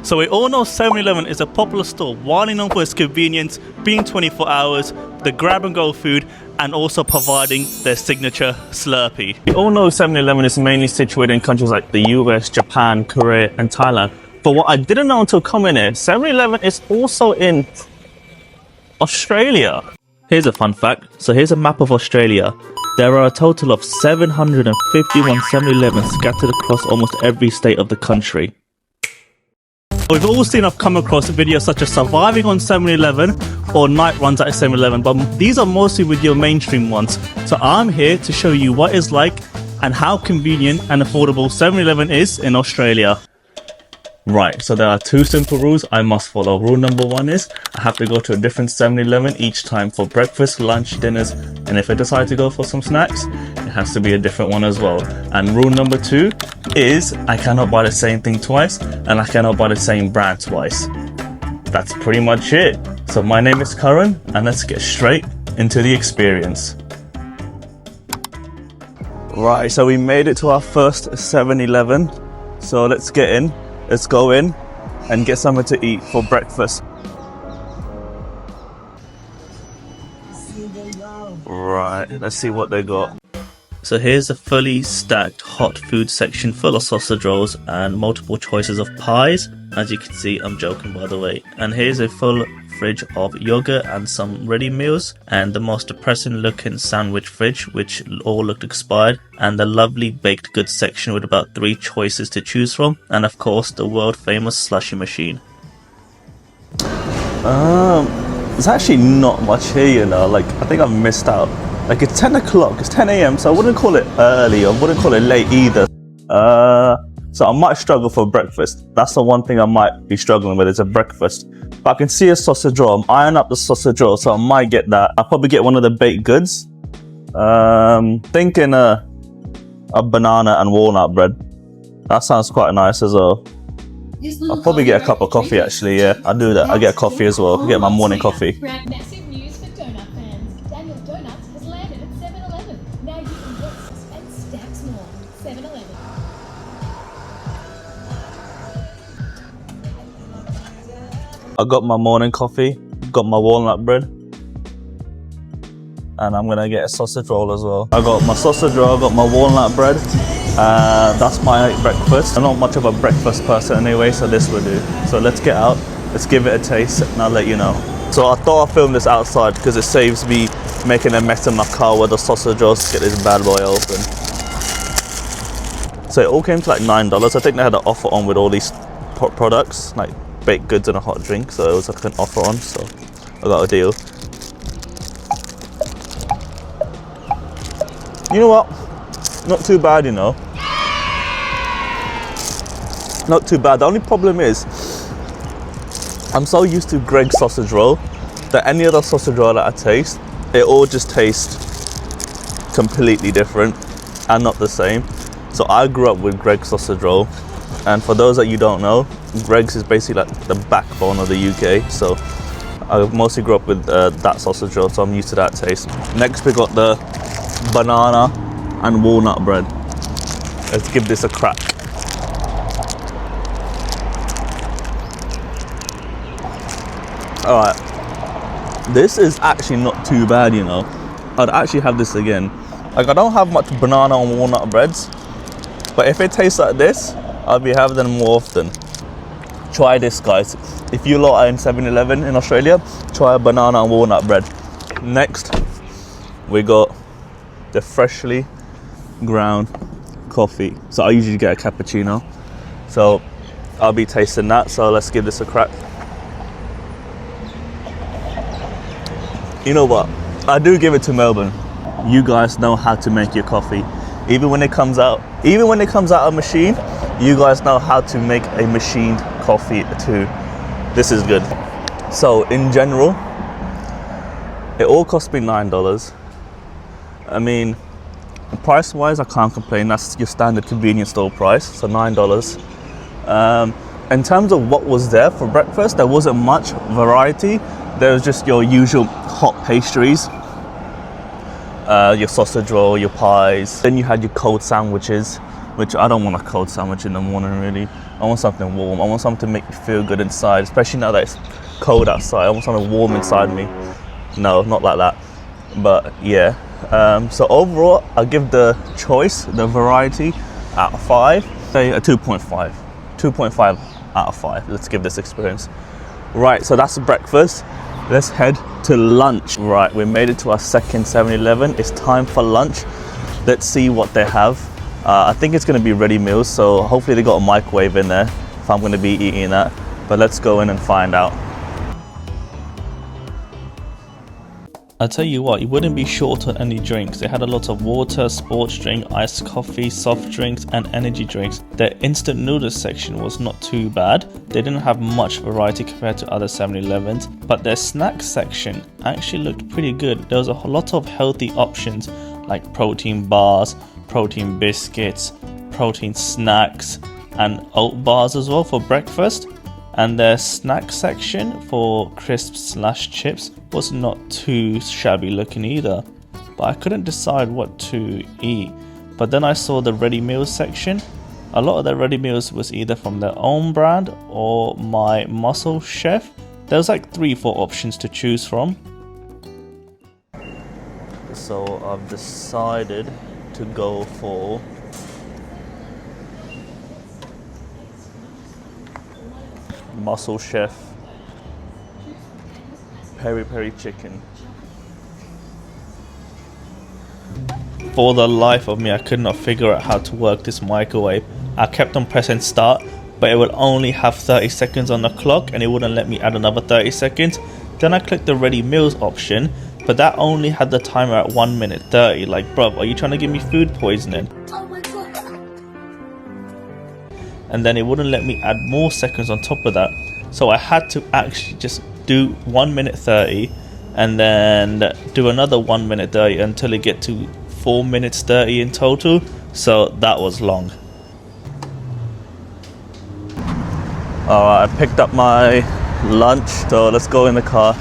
So we all know 7-Eleven is a popular store, widely known for its convenience, being 24 hours, the grab and go food, and also providing their signature Slurpee. We all know 7-Eleven is mainly situated in countries like the US, Japan, Korea, and Thailand. But what I didn't know until coming here, 7-Eleven is also in Australia. Here's a fun fact. So here's a map of Australia. There are a total of 751 7-Elevens scattered across almost every state of the country. We've all seen I've come across videos such as surviving on 7-Eleven or night runs at 7-Eleven, but these are mostly with your mainstream ones. So I'm here to show you what it's like and how convenient and affordable 7-Eleven is in Australia. Right, so there are two simple rules I must follow. Rule number one is I have to go to a different 7-Eleven each time for breakfast, lunch, dinners, and if I decide to go for some snacks, it has to be a different one as well. And rule number two is I cannot buy the same thing twice and I cannot buy the same brand twice. That's pretty much it. So my name is Karan and let's get straight into the experience. Right, so we made it to our first 7-Eleven. So let's get in. Let's go in and get something to eat for breakfast. Right, let's see what they got. So here's a fully stacked hot food section full of sausage rolls and multiple choices of pies. As you can see, I'm joking by the way. And here's a full fridge of yogurt and some ready meals, and the most depressing looking sandwich fridge which all looked expired, and the lovely baked goods section with about 3 choices to choose from, and of course the world famous slushy machine. There's actually not much here, you know. Like, I think I've missed out. Like, it's 10 o'clock, it's 10 a.m, so I wouldn't call it early, I wouldn't call it late either. So I might struggle for breakfast. That's the one thing I might be struggling with, is a breakfast. But I can see a sausage roll. I'm eyeing up the sausage roll, so I might get that. I'll probably get one of the baked goods. Thinking a banana and walnut bread. That sounds quite nice as well. I'll probably get a cup of coffee actually, yeah. I'll do that. I'll get a coffee as well. I'll get my morning coffee. Massive news for donut fans. Daniel Donuts has landed at 7-Eleven. Now you can get and stacks more. 7-Eleven. I got my morning coffee, got my walnut bread, and I'm gonna get a sausage roll as well. I got my sausage roll, I got my walnut bread. That's my breakfast. I'm not much of a breakfast person anyway, so this will do. So let's get out, let's give it a taste, and I'll let you know. So I thought I'd film this outside because it saves me making a mess in my car with the sausage rolls. Get this bad boy open. So it all came to like $9. I think they had an offer on with all these products, like baked goods and a hot drink, so it was like an offer on, so I got a deal. You know what? Not too bad, you know. Not too bad. The only problem is I'm so used to Greggs sausage roll that any other sausage roll that I taste, it all just tastes completely different and not the same. So I grew up with Greggs sausage roll, and for those that you don't know, Greggs is basically like the backbone of the UK. So I mostly grew up with that sausage roll, so I'm used to that taste. Next we got the banana and walnut bread. Let's give this a crack. Alright, this is actually not too bad, you know. I'd actually have this again. Like, I don't have much banana and walnut breads, but if it tastes like this, I'll be having them more often. Try this, guys. If you lot are in 7-Eleven in Australia, try a banana and walnut bread. Next, we got the freshly ground coffee. So I usually get a cappuccino, so I'll be tasting that. So let's give this a crack. You know what? I do give it to Melbourne. You guys know how to make your coffee. Even when it comes out of machine, you guys know how to make a machined coffee too. This is good. So in general, it all cost me $9. I mean, price wise, I can't complain. That's your standard convenience store price, so $9. In terms of what was there for breakfast, there wasn't much variety. There was just your usual hot pastries, your sausage roll, your pies. Then you had your cold sandwiches, which I don't want a cold sandwich in the morning really. I want something warm. I want something to make me feel good inside, especially now that it's cold outside. I want something warm inside me. No, not like that. But yeah, so overall I'll give the choice, the variety, out of 5, say a 2.5. 2.5 out of 5. Let's give this experience. Right, so that's breakfast. Let's head to lunch. Right, we made it to our second 7-Eleven. It's time for lunch. Let's see what they have. I think it's going to be ready meals, so hopefully they got a microwave in there if I'm going to be eating that. But let's go in and find out. I tell you what, you wouldn't be short on any drinks. They had a lot of water, sports drink, iced coffee, soft drinks and energy drinks. Their instant noodles section was not too bad. They didn't have much variety compared to other 7-Elevens, but their snack section actually looked pretty good. There was a lot of healthy options like protein bars, protein biscuits, protein snacks and oat bars as well for breakfast. And their snack section for crisps / chips was not too shabby looking either, but I couldn't decide what to eat. But then I saw the ready meals section. A lot of their ready meals was either from their own brand or My Muscle Chef. There was like 3-4 options to choose from. So I've decided to go for Muscle Chef peri peri chicken. For the life of me, I could not figure out how to work this microwave. I kept on pressing start, but it would only have 30 seconds on the clock and it wouldn't let me add another 30 seconds. Then I clicked the ready meals option, but that only had the timer at 1 minute 30. Like, bruv, are you trying to give me food poisoning? Oh my god. And then it wouldn't let me add more seconds on top of that, so I had to actually just do 1 minute 30 and then do another 1 minute 30 until it get to 4 minutes 30 in total. So that was long. Alright, I picked up my lunch, so let's go in the car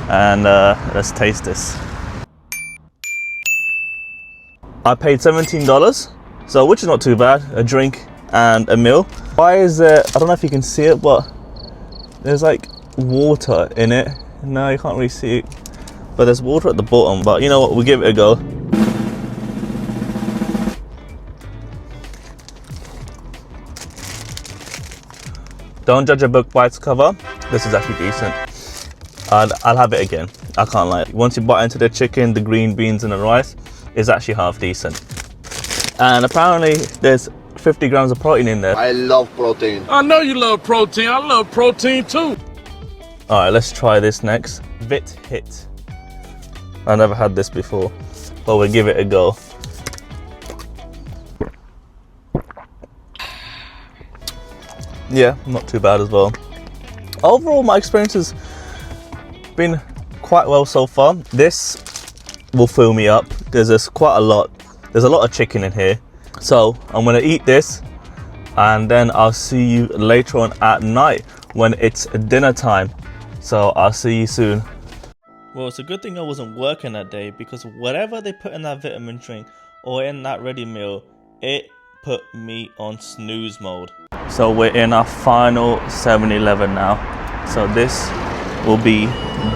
and let's taste this. I paid $17, so which is not too bad, a drink and a meal. Why is there, I don't know if you can see it, but there's like water in it. No, you can't really see it, but there's water at the bottom. But you know what, we'll give it a go. Don't judge a book by its cover. This is actually decent. I'll have it again, I can't lie. Once you bite into the chicken, the green beans and the rice, it's actually half decent. And apparently there's 50 grams of protein in there. I love protein. I know you love protein. I love protein too. All right, let's try this next. Vit Hit. I never had this before, but we'll give it a go. Yeah, not too bad as well. Overall, my experience has been quite well so far. This will fill me up. There's quite a lot. There's a lot of chicken in here. So I'm gonna eat this and then I'll see you later on at night when it's dinner time. So I'll see you soon. Well, it's a good thing I wasn't working that day, because whatever they put in that vitamin drink or in that ready meal, it put me on snooze mode. So we're in our final 7-Eleven now. So this will be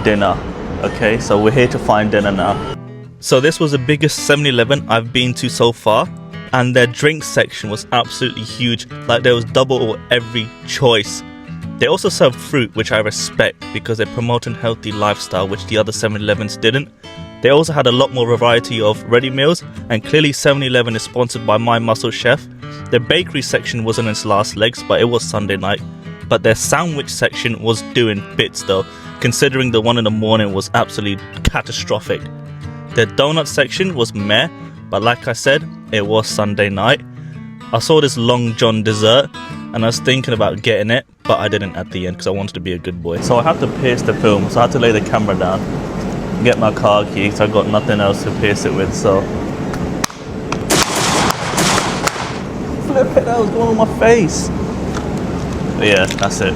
dinner. Okay, so we're here to find dinner now. So this was the biggest 7-Eleven I've been to so far, and their drink section was absolutely huge. Like, there was double every choice. They also served fruit, which I respect because they're promoting healthy lifestyle, which the other 7-Elevens didn't. They also had a lot more variety of ready meals, and clearly 7-Eleven is sponsored by My Muscle Chef. Their bakery section was on its last legs, but it was Sunday night. But their sandwich section was doing bits though, considering the one in the morning was absolutely catastrophic. Their donut section was meh, but like I said, it was Sunday night. I saw this Long John dessert and I was thinking about getting it, but I didn't at the end because I wanted to be a good boy. So I have to pierce the film, so I had to lay the camera down, get my car key, because I got nothing else to pierce it with, so. Flip it, that was going on my face. But yeah, that's it.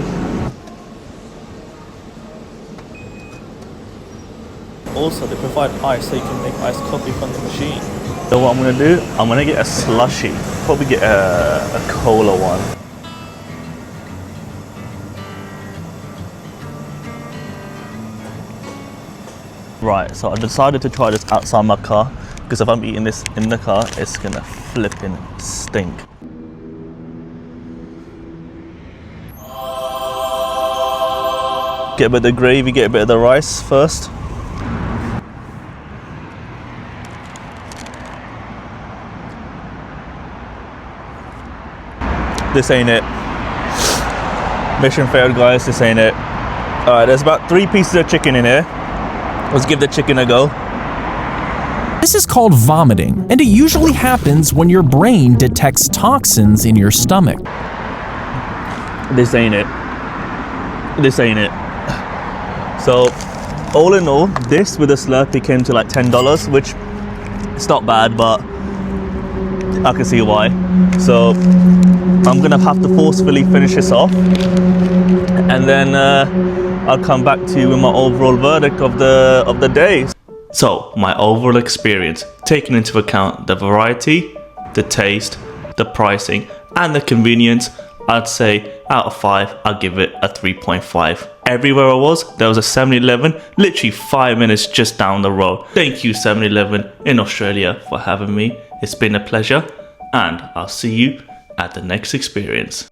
Also, they provide ice so you can make iced coffee from the machine. So what I'm gonna do, I'm gonna get a slushy. Probably get a cola one. Right, so I decided to try this outside my car because if I'm eating this in the car, it's gonna flipping stink. Get a bit of the gravy, get a bit of the rice first. This ain't it. Mission failed, guys, this ain't it. Alright, there's about 3 pieces of chicken in here. Let's give the chicken a go. This is called vomiting, and it usually happens when your brain detects toxins in your stomach. This ain't it. This ain't it. So, all in all, this with a Slurpee came to like $10, which it's not bad, but I can see why. So, I'm gonna have to forcefully finish this off, and then I'll come back to you with my overall verdict of the day. So, my overall experience, taking into account the variety, the taste, the pricing, and the convenience, I'd say out of 5, I'll give it a 3.5. Everywhere I was, there was a 7-Eleven, literally 5 minutes just down the road. Thank you 7-Eleven in Australia for having me. It's been a pleasure, and I'll see you at the next experience.